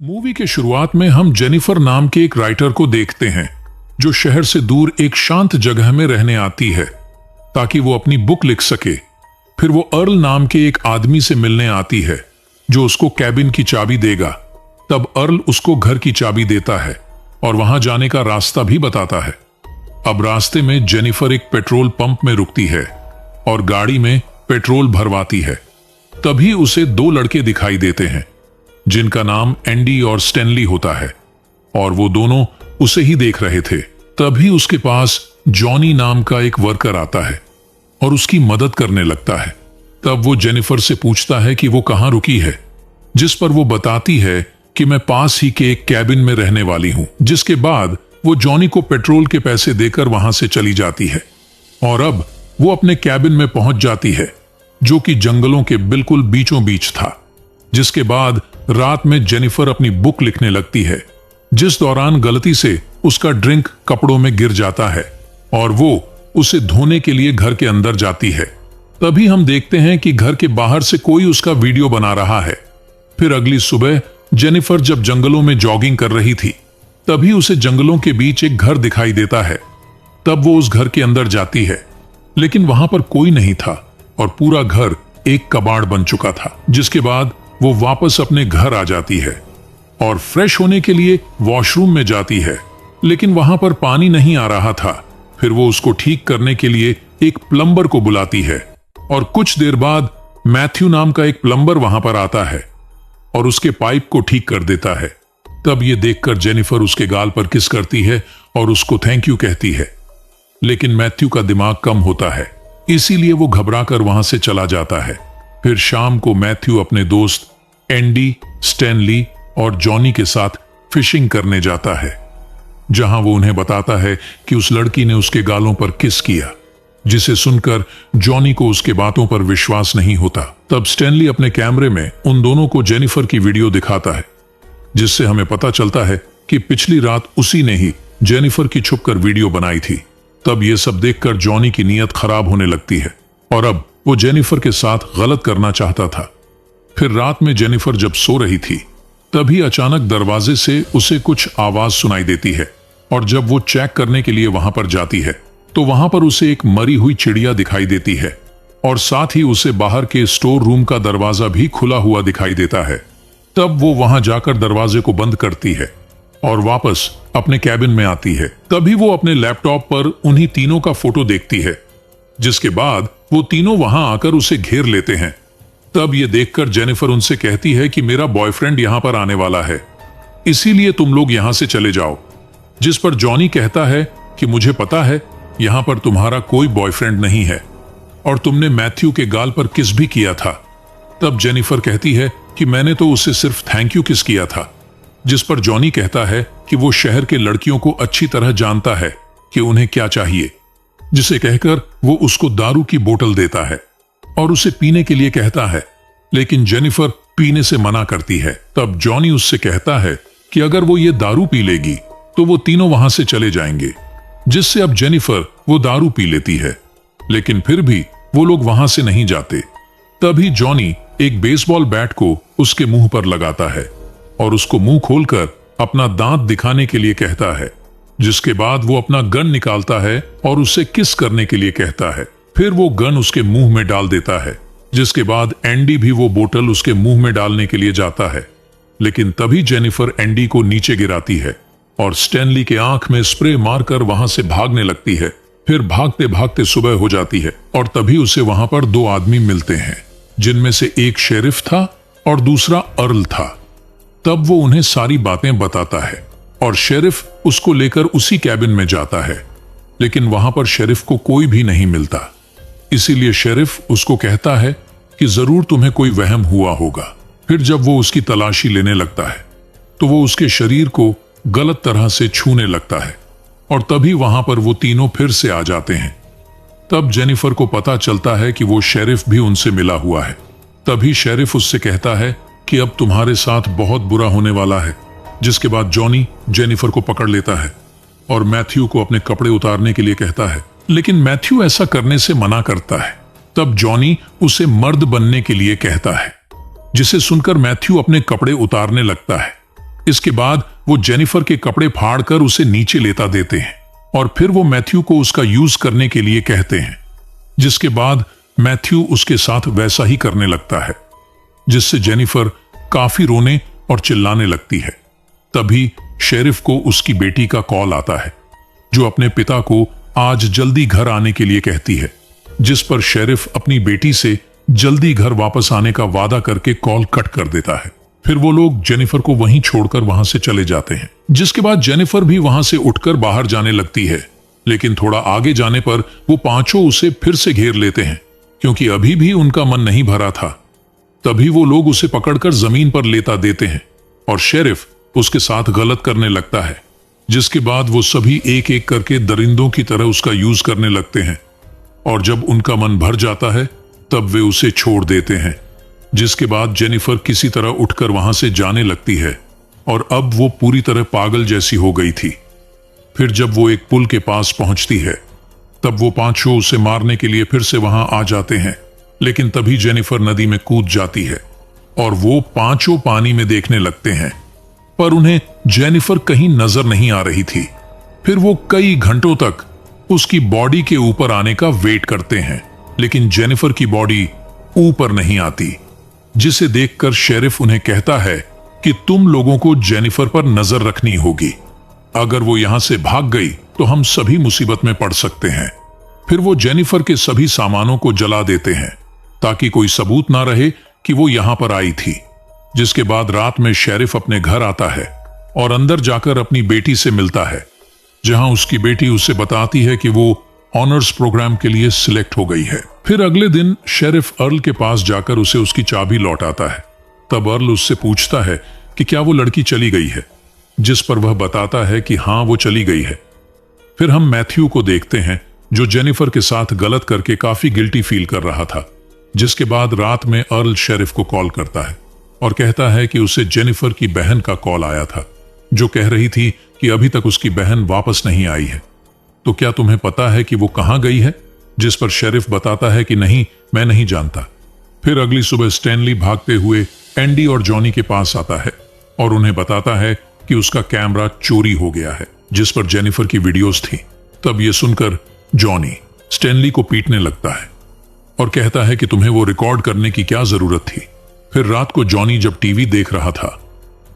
Movie के शुरुआत में हम जेनिफर नाम के एक राइटर को देखते हैं जो शहर से दूर एक शांत जगह में रहने आती है ताकि वो अपनी बुक लिख सके। फिर वो अर्ल नाम के एक आदमी से मिलने आती है जो उसको कैबिन की चाबी देगा। तब अर्ल उसको घर की चाबी देता है और वहां जाने का रास्ता भी बताता है। अब रास्ते में जेनिफर एक पेट्रोल पंप में रुकती है और गाड़ी में पेट्रोल भरवाती है। तभी उसे दो लड़के दिखाई देते हैं जिनका नाम एंडी और स्टैनली होता है और वो दोनों उसे ही देख रहे थे। तभी उसके पास जॉनी नाम का एक वर्कर आता है और उसकी मदद करने लगता है। तब वो जेनिफर से पूछता है कि वो कहां रुकी है, जिस पर वो बताती है कि मैं पास ही के एक कैबिन में रहने वाली हूं। जिसके बाद वो जॉनी को पेट्रोल के पैसे देकर वहां से चली जाती है और अब वो अपने कैबिन में पहुंच जाती है जो कि जंगलों के बिल्कुल बीचों बीच था। जिसके बाद रात में जेनिफर अपनी बुक लिखने लगती है, जिस दौरान गलती से उसका ड्रिंक कपड़ों में गिर जाता है और वो उसे धोने के लिए घर के अंदर जाती है। तभी हम देखते हैं कि घर के बाहर से कोई उसका वीडियो बना रहा है। फिर अगली सुबह जेनिफर जब जंगलों में जॉगिंग कर रही थी तभी उसे जंगलों के बीच एक घर दिखाई देता है। तब वो उस घर के अंदर जाती है लेकिन वहां पर कोई नहीं था और पूरा घर एक कबाड़ बन चुका था। जिसके बाद वो वापस अपने घर आ जाती है और फ्रेश होने के लिए वॉशरूम में जाती है लेकिन वहां पर पानी नहीं आ रहा था। फिर वो उसको ठीक करने के लिए एक प्लम्बर को बुलाती है और कुछ देर बाद मैथ्यू नाम का एक प्लम्बर वहां पर आता है और उसके पाइप को ठीक कर देता है। तब ये देखकर जेनिफर उसके गाल पर किस करती है और उसको थैंक यू कहती है, लेकिन मैथ्यू का दिमाग कम होता है इसीलिए वो घबराकर वहां से चला जाता है। फिर शाम को मैथ्यू अपने दोस्त एंडी, स्टैनली और जॉनी के साथ फिशिंग करने जाता है जहां वो उन्हें बताता है कि उस लड़की ने उसके गालों पर किस किया, जिसे सुनकर जॉनी को उसके बातों पर विश्वास नहीं होता। तब स्टैनली अपने कैमरे में उन दोनों को जेनिफर की वीडियो दिखाता है जिससे हमें पता चलता है कि पिछली रात उसी ने ही जेनिफर की छुपकर वीडियो बनाई थी। तब ये सब देखकर जॉनी की नीयत खराब होने लगती है और अब वो जेनिफर के साथ गलत करना चाहता था। फिर रात में जेनिफर जब सो रही थी तभी अचानक दरवाजे से उसे कुछ आवाज सुनाई देती है और जब वो चेक करने के लिए वहां पर जाती है तो वहां पर उसे एक मरी हुई चिड़िया दिखाई देती है और साथ ही उसे बाहर के स्टोर रूम का दरवाजा भी खुला हुआ दिखाई देता है। तब वो वहां जाकर दरवाजे को बंद करती है और वापस अपने कैबिन में आती है। तभी वो अपने लैपटॉप पर उन्हीं तीनों का फोटो देखती है, जिसके बाद वो तीनों वहां आकर उसे घेर लेते हैं। तब ये देखकर जेनिफर उनसे कहती है कि मेरा बॉयफ्रेंड यहां पर आने वाला है, इसीलिए तुम लोग यहां से चले जाओ। जिस पर जॉनी कहता है कि मुझे पता है यहां पर तुम्हारा कोई बॉयफ्रेंड नहीं है और तुमने मैथ्यू के गाल पर किस भी किया था। तब जेनिफर कहती है कि मैंने तो उसे सिर्फ थैंक यू किस किया था। जिस पर जॉनी कहता है कि वो शहर के लड़कियों को अच्छी तरह जानता है कि उन्हें क्या चाहिए, जिसे कहकर वो उसको दारू की बोतल देता है और उसे पीने के लिए कहता है, लेकिन जेनिफर पीने से मना करती है। तब जॉनी उससे कहता है कि अगर वो ये दारू पी लेगी तो वो तीनों वहां से चले जाएंगे, जिससे अब जेनिफर वो दारू पी लेती है लेकिन फिर भी वो लोग वहां से नहीं जाते। तभी जॉनी एक बेसबॉल बैट को उसके मुंह पर लगाता है और उसको मुंह खोलकर अपना दांत दिखाने के लिए कहता है, जिसके बाद वो अपना गन निकालता है और उसे किस करने के लिए कहता है। फिर वो गन उसके मुंह में डाल देता है, जिसके बाद एंडी भी वो बोतल उसके मुंह में डालने के लिए जाता है, लेकिन तभी जेनिफर एंडी को नीचे गिराती है और स्टैनली के आंख में स्प्रे मारकर वहां से भागने लगती है। फिर भागते भागते सुबह हो जाती है और तभी उसे वहां पर दो आदमी मिलते हैं, जिनमें से एक शेरिफ था और दूसरा अर्ल था। तब वो उन्हें सारी बातें बताता है और शेरिफ उसको लेकर उसी कैबिन में जाता है, लेकिन वहां पर शेरिफ को कोई भी नहीं मिलता। इसीलिए शेरिफ उसको कहता है कि जरूर तुम्हें कोई वहम हुआ होगा। फिर जब वो उसकी तलाशी लेने लगता है तो वो उसके शरीर को गलत तरह से छूने लगता है और तभी वहां पर वो तीनों फिर से आ जाते हैं। तब जेनिफर को पता चलता है कि वो शेरिफ भी उनसे मिला हुआ है। तभी शेरिफ उससे कहता है कि अब तुम्हारे साथ बहुत बुरा होने वाला है। जिसके बाद जॉनी जेनिफर को पकड़ लेता है और मैथ्यू को अपने कपड़े उतारने के लिए कहता है, लेकिन मैथ्यू ऐसा करने से मना करता है। तब जॉनी उसे मर्द बनने के लिए कहता है, जिसे सुनकर मैथ्यू अपने कपड़े उतारने लगता है इसके बाद वो जेनिफर के कपड़े फाड़कर उसे नीचे लेटा देते हैं और फिर वो मैथ्यू को उसका यूज करने के लिए कहते हैं, जिसके बाद मैथ्यू उसके साथ वैसा ही करने लगता है, जिससे जेनिफर काफी रोने और चिल्लाने लगती है। तभी शेरिफ को उसकी बेटी का कॉल आता है, जो अपने पिता को आज जल्दी घर आने के लिए कहती है, जिस पर शेरिफ अपनी बेटी से जल्दी घर वापस आने का वादा करके कॉल कट कर देता है। फिर वो लोग जेनिफर को वहीं छोड़कर वहां से चले जाते हैं, जिसके बाद जेनिफर भी वहां से उठकर बाहर जाने लगती है, लेकिन थोड़ा आगे जाने पर वो पांचों उसे फिर से घेर लेते हैं, क्योंकि अभी भी उनका मन नहीं भरा था। तभी वो लोग उसे पकड़कर जमीन पर लेटा देते हैं और शेरिफ उसके साथ गलत करने लगता है, जिसके बाद वो सभी एक एक करके दरिंदों की तरह उसका यूज करने लगते हैं और जब उनका मन भर जाता है तब वे उसे छोड़ देते हैं, जिसके बाद जेनिफर किसी तरह उठकर वहां से जाने लगती है और अब वो पूरी तरह पागल जैसी हो गई थी। फिर जब वो एक पुल के पास पहुंचती है तब वो पांचों उसे मारने के लिए फिर से वहां आ जाते हैं, लेकिन तभी जेनिफर नदी में कूद जाती है और वो पांचों पानी में देखने लगते हैं, पर उन्हें जेनिफर कहीं नजर नहीं आ रही थी। फिर वो कई घंटों तक उसकी बॉडी के ऊपर आने का वेट करते हैं, लेकिन जेनिफर की बॉडी ऊपर नहीं आती, जिसे देखकर शेरिफ उन्हें कहता है कि तुम लोगों को जेनिफर पर नजर रखनी होगी। अगर वो यहां से भाग गई तो हम सभी मुसीबत में पड़ सकते हैं। फिर वो जेनिफर के सभी सामानों को जला देते हैं ताकि कोई सबूत ना रहे कि वो यहां पर आई थी। जिसके बाद रात में शेरिफ अपने घर आता है और अंदर जाकर अपनी बेटी से मिलता है, जहां उसकी बेटी उसे बताती है कि वो ऑनर्स प्रोग्राम के लिए सिलेक्ट हो गई है। फिर अगले दिन शेरिफ अर्ल के पास जाकर उसे उसकी चाबी लौटाता है। तब अर्ल उससे पूछता है कि क्या वो लड़की चली गई है, जिस पर वह बताता है कि हाँ वो चली गई है। फिर हम मैथ्यू को देखते हैं, जो जेनिफर के साथ गलत करके काफी गिल्टी फील कर रहा था। जिसके बाद रात में अर्ल शेरिफ को कॉल करता है और कहता है कि उसे जेनिफर की बहन का कॉल आया था, जो कह रही थी कि अभी तक उसकी बहन वापस नहीं आई है। तो क्या तुम्हें पता है कि वो कहां गई है? जिस पर शेरिफ बताता है कि नहीं, मैं नहीं जानता। फिर अगली सुबह स्टैनली भागते हुए एंडी और जॉनी के पास आता है और उन्हें बताता है कि उसका कैमरा चोरी हो गया है, जिस पर जेनिफर की वीडियोस थी। तब ये सुनकर जॉनी स्टैनली को पीटने लगता है और कहता है कि तुम्हें वो रिकॉर्ड करने की क्या जरूरत थी। फिर रात को जॉनी जब टीवी देख रहा था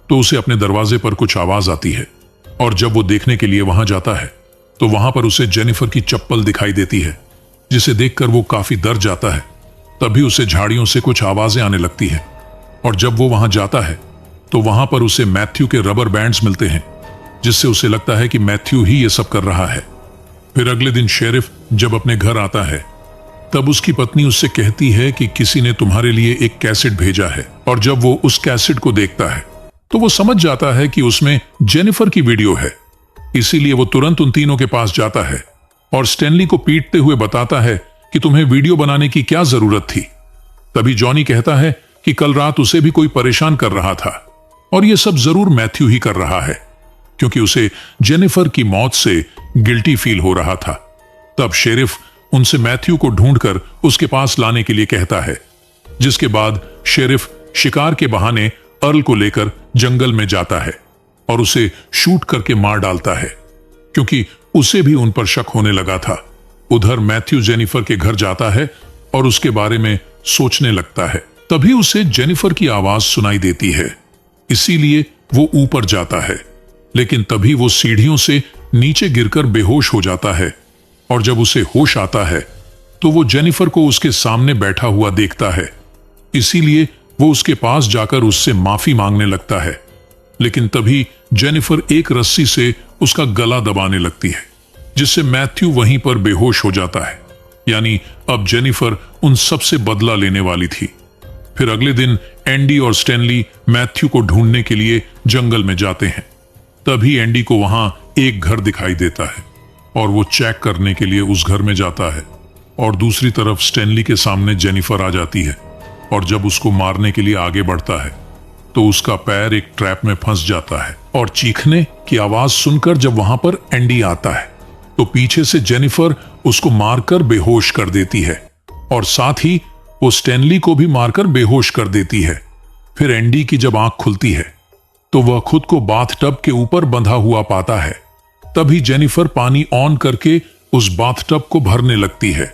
तो उसे अपने दरवाजे पर कुछ आवाज आती है और जब वो देखने के लिए वहां जाता है तो वहां पर उसे जेनिफर की चप्पल दिखाई देती है, जिसे देखकर वो काफी डर जाता है। तभी उसे झाड़ियों से कुछ आवाजें आने लगती है और जब वो वहां जाता है तो वहां पर उसे मैथ्यू के रबर बैंड्स मिलते हैं, जिससे उसे लगता है कि मैथ्यू ही ये सब कर रहा है। फिर अगले दिन शेरिफ जब अपने घर आता है तब उसकी पत्नी उससे कहती है कि किसी ने तुम्हारे लिए एक कैसेट भेजा है, और जब वो उस कैसेट को देखता है तो वो समझ जाता है कि उसमें जेनिफर की वीडियो है। इसीलिए वो तुरंत उन तीनों के पास जाता है और स्टैनली को पीटते हुए बताता है कि तुम्हें वीडियो बनाने की क्या जरूरत थी। तभी जॉनी कहता है कि कल रात उसे भी कोई परेशान कर रहा था और ये सब जरूर मैथ्यू ही कर रहा है, क्योंकि उसे जेनिफर की मौत से गिल्टी फील हो रहा था। तब शेरिफ उनसे मैथ्यू को ढूंढकर उसके पास लाने के लिए कहता है, जिसके बाद शेरिफ शिकार के बहाने अर्ल को लेकर जंगल में जाता है और उसे शूट करके मार डालता है, क्योंकि उसे भी उन पर शक होने लगा था। उधर मैथ्यू जेनिफर के घर जाता है और उसके बारे में सोचने लगता है। तभी उसे जेनिफर की आवाज सुनाई देती है, इसीलिए वो ऊपर जाता है, लेकिन तभी वो सीढ़ियों से नीचे गिरकर बेहोश हो जाता है और जब उसे होश आता है तो वो जेनिफर को उसके सामने बैठा हुआ देखता है। इसीलिए वो उसके पास जाकर उससे माफी मांगने लगता है, लेकिन तभी जेनिफर एक रस्सी से उसका गला दबाने लगती है, जिससे मैथ्यू वहीं पर बेहोश हो जाता है। यानी अब जेनिफर उन सब से बदला लेने वाली थी। फिर अगले दिन एंडी और स्टैनली मैथ्यू को ढूंढने के लिए जंगल में जाते हैं। तभी एंडी को वहां एक घर दिखाई देता है और वो चेक करने के लिए उस घर में जाता है, और दूसरी तरफ स्टैनली के सामने जेनिफर आ जाती है और जब उसको मारने के लिए आगे बढ़ता है तो उसका पैर एक ट्रैप में फंस जाता है और चीखने की आवाज सुनकर जब वहां पर एंडी आता है तो पीछे से जेनिफर उसको मारकर बेहोश कर देती है और साथ ही वो स्टैनली को भी मारकर बेहोश कर देती है। फिर एंडी की जब आंख खुलती है तो वह खुद को बाथटब के ऊपर बंधा हुआ पाता है। तभी जेनिफर पानी ऑन करके उस बाथटब को भरने लगती है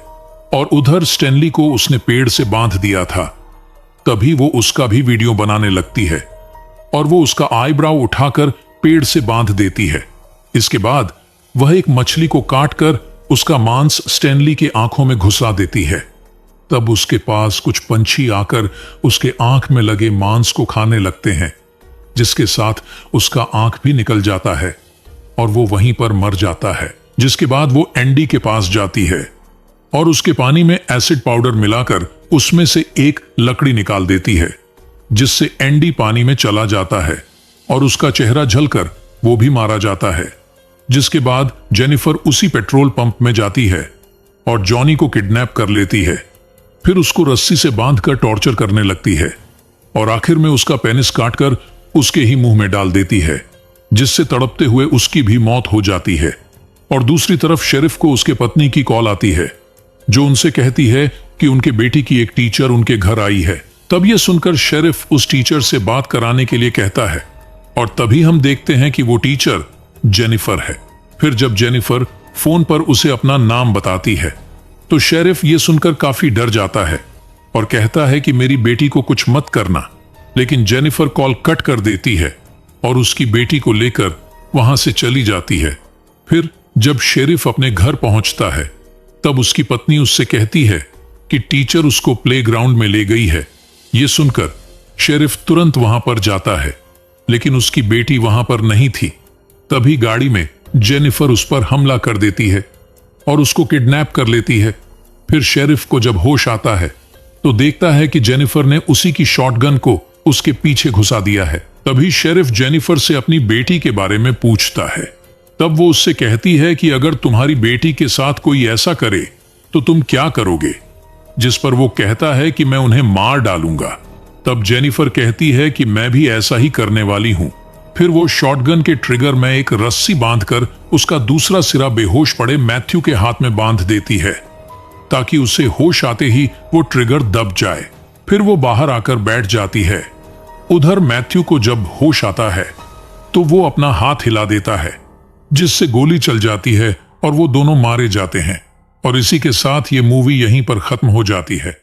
और उधर स्टैनली को उसने पेड़ से बांध दिया था। तभी वो उसका भी वीडियो बनाने लगती है और वो उसका आईब्राउ उठाकर पेड़ से बांध देती है। इसके बाद वह एक मछली को काटकर उसका मांस स्टैनली के आंखों में घुसा देती है। तब उसके पास कुछ पंछी आकर उसके आंख में लगे मांस को खाने लगते हैं, जिसके साथ उसका आंख भी निकल जाता है और वो वहीं पर मर जाता है। जिसके बाद वो एंडी के पास जाती है और उसके पानी में एसिड पाउडर मिलाकर उसमें से एक लकड़ी निकाल देती है, जिससे एंडी पानी में चला जाता है और उसका चेहरा जलकर वो भी मारा जाता है। जिसके बाद जेनिफर उसी पेट्रोल पंप में जाती है और जॉनी को किडनैप कर लेती है। फिर उसको रस्सी से बांधकर टॉर्चर करने लगती है और आखिर में उसका पेनिस काटकर उसके ही मुंह में डाल देती है, जिससे तड़पते हुए उसकी भी मौत हो जाती है। और दूसरी तरफ शेरिफ को उसके पत्नी की कॉल आती है, जो उनसे कहती है कि उनके बेटी की एक टीचर उनके घर आई है। तब यह सुनकर शेरिफ उस टीचर से बात कराने के लिए कहता है और तभी हम देखते हैं कि वो टीचर जेनिफर है। फिर जब जेनिफर फोन पर उसे अपना नाम बताती है तो शेरिफ ये सुनकर काफी डर जाता है और कहता है कि मेरी बेटी को कुछ मत करना। लेकिन जेनिफर कॉल कट कर देती है और उसकी बेटी को लेकर वहां से चली जाती है। फिर जब शेरिफ अपने घर पहुंचता है तब उसकी पत्नी उससे कहती है कि टीचर उसको प्लेग्राउंड में ले गई है। ये सुनकर शेरिफ तुरंत वहां पर जाता है, लेकिन उसकी बेटी वहां पर नहीं थी। तभी गाड़ी में जेनिफर उस पर हमला कर देती है और उसको किडनैप कर लेती है। फिर शेरिफ को जब होश आता है तो देखता है कि जेनिफर ने उसी की शॉटगन को उसके पीछे घुसा दिया है। तभी शेरिफ जेनिफर से अपनी बेटी के बारे में पूछता है। तब वो उससे कहती है कि अगर तुम्हारी बेटी के साथ कोई ऐसा करे तो तुम क्या करोगे, जिस पर वो कहता है कि मैं उन्हें मार डालूंगा। तब जेनिफर कहती है कि मैं भी ऐसा ही करने वाली हूं। फिर वो शॉटगन के ट्रिगर में एक रस्सी बांधकर उसका दूसरा सिरा बेहोश पड़े मैथ्यू के हाथ में बांध देती है, ताकि उसे होश आते ही वो ट्रिगर दब जाए। फिर वो बाहर आकर बैठ जाती है। उधर मैथ्यू को जब होश आता है तो वो अपना हाथ हिला देता है, जिससे गोली चल जाती है और वो दोनों मारे जाते हैं। और इसी के साथ ये मूवी यहीं पर खत्म हो जाती है।